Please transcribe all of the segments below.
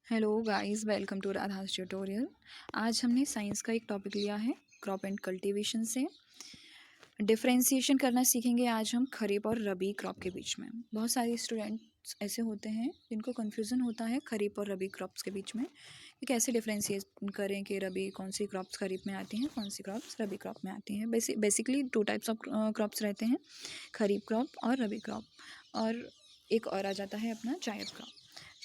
Hello guys, welcome to Radha's tutorial. आज हमने science का एक टॉपिक लिया है क्रॉप एंड कल्टीवेशन से डिफरेंशिएशन करना सीखेंगे। आज हम खरीफ और रबी क्रॉप के बीच में बहुत सारे स्टूडेंट्स ऐसे होते हैं जिनको कन्फ्यूज़न होता है खरीफ और रबी क्रॉप्स के बीच में कि कैसे डिफरेंशिएट करें कि रबी कौन सी क्रॉप्स खरीफ में आती हैं, कौन सी क्रॉप्स रबी क्रॉप में आती हैं। Basically two types of crops रहते हैं, खरीफ क्रॉप और रबी क्रॉप, और एक और आ जाता है अपना जायद क्रॉप।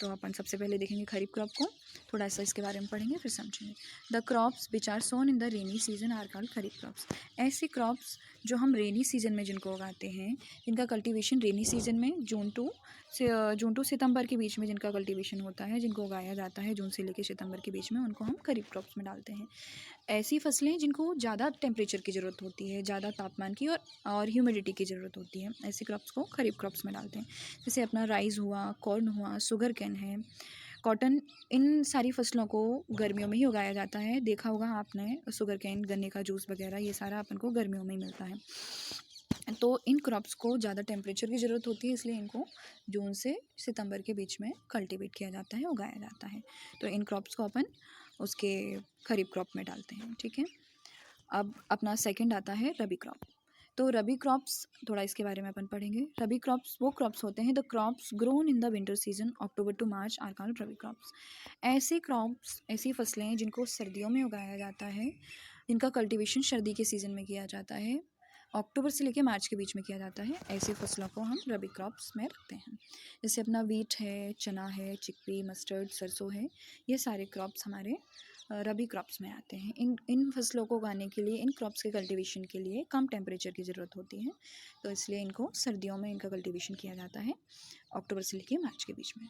तो अपन सबसे पहले देखेंगे खरीफ क्रॉप को, थोड़ा सा इसके बारे में पढ़ेंगे फिर समझेंगे। The crops which are sown in the rainy season are called kharif crops. ऐसे क्रॉप्स जो हम रेनी सीजन में जिनको उगाते हैं, जिनका कल्टीवेशन रेनी सीजन में जून टू सितंबर के बीच में जिनका कल्टीवेशन होता है, जिनको उगाया जाता है जून से लेकर सितंबर के बीच में, उनको हम खरीफ क्रॉप्स में डालते हैं। ऐसी फसलें जिनको ज़्यादा टेम्परेचर की ज़रूरत होती है, ज़्यादा तापमान की और ह्यूमिडिटी की ज़रूरत होती है, ऐसी क्रॉप्स को खरीफ क्रॉप्स में डालते हैं। जैसे अपना राइस हुआ, कॉर्न हुआ, शुगर कैन है, कॉटन, इन सारी फसलों को गर्मियों में ही उगाया जाता है। देखा होगा आपने, शुगर कैन, गन्ने का जूस वगैरह, ये सारा अपन को गर्मियों में ही मिलता है। तो इन क्रॉप्स को ज़्यादा टेम्परेचर की ज़रूरत होती है, इसलिए इनको जून से सितंबर के बीच में कल्टीवेट किया जाता है, उगाया जाता है। तो इन क्रॉप्स को अपन उसके खरीफ क्रॉप में डालते हैं, ठीक है। अब अपना सेकंड आता है रबी क्रॉप। तो रबी क्रॉप्स, थोड़ा इसके बारे में अपन पढ़ेंगे। रबी क्रॉप्स वो क्रॉप्स होते हैं the crops grown in the winter season October to March are called rabi crops. ऐसे क्रॉप्स, ऐसी फसलें जिनको सर्दियों में उगाया जाता है, जिनका कल्टीवेशन सर्दी के सीज़न में किया जाता है, अक्टूबर से लेकर मार्च के बीच में किया जाता है, ऐसी फसलों को हम रबी क्रॉप्स में रखते हैं। जैसे अपना वीट है, चना है, चिकपी, मस्टर्ड, सरसों है, ये सारे क्रॉप्स हमारे रबी क्रॉप्स में आते हैं। इन फसलों को उगाने के लिए, इन क्रॉप्स के कल्टीवेशन के लिए कम टेम्परेचर की ज़रूरत होती है, तो इसलिए इनको सर्दियों में इनका कल्टीवेशन किया जाता है, अक्टूबर से लेकर मार्च के बीच में।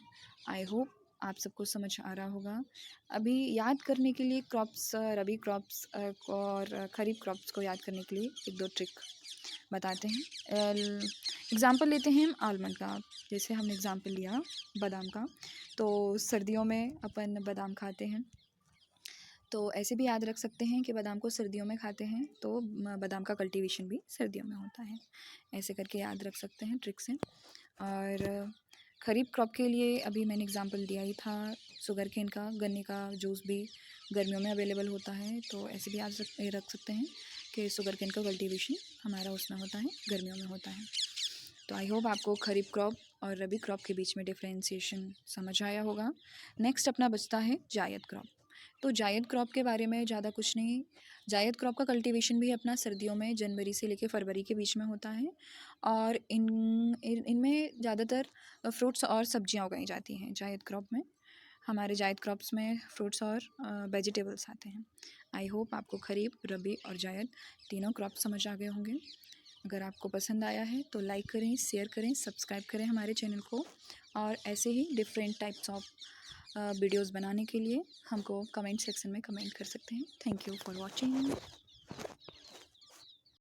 आई होप आप सबको समझ आ रहा होगा। अभी याद करने के लिए क्रॉप्स, रबी क्रॉप्स और खरीफ क्रॉप्स को याद करने के लिए एक दो ट्रिक बताते हैं। एग्ज़ाम्पल लेते हैं हम आलमंड का। जैसे हमने एग्ज़ाम्पल लिया बादाम का, तो सर्दियों में अपन बादाम खाते हैं, तो ऐसे भी याद रख सकते हैं कि बादाम को सर्दियों में खाते हैं, तो बादाम का कल्टीवेशन भी सर्दियों में होता है। ऐसे करके याद रख सकते हैं ट्रिक से। और खरीफ क्रॉप के लिए अभी मैंने एग्जांपल दिया ही था, शुगर केन का, गन्ने का जूस भी गर्मियों में अवेलेबल होता है, तो ऐसे भी याद रख सकते हैं कि शुगर केन का कल्टीवेशन हमारा उसमें होता है, गर्मियों में होता है। तो आई होप आपको खरीफ क्रॉप और रबी क्रॉप के बीच में डिफ्रेंशिएशन समझ आया होगा। नेक्स्ट अपना बचता है जायद क्रॉप। तो जायद क्रॉप के बारे में ज़्यादा कुछ नहीं। जायद क्रॉप का कल्टीवेशन भी अपना सर्दियों में जनवरी से लेकर फरवरी के बीच में होता है, और इनमें ज़्यादातर फ्रूट्स और सब्जियां उगाई जाती हैं। जायद क्रॉप में, हमारे जायद क्रॉप्स में फ्रूट्स और वेजिटेबल्स आते हैं। आई होप आपको खरीफ, रबी और जायद तीनों क्रॉप समझ आ गए होंगे। अगर आपको पसंद आया है तो लाइक करें, शेयर करें, सब्सक्राइब करें हमारे चैनल को, और ऐसे ही डिफरेंट टाइप्स ऑफ वीडियोस बनाने के लिए हमको कमेंट सेक्शन में कमेंट कर सकते हैं। Thank you for watching.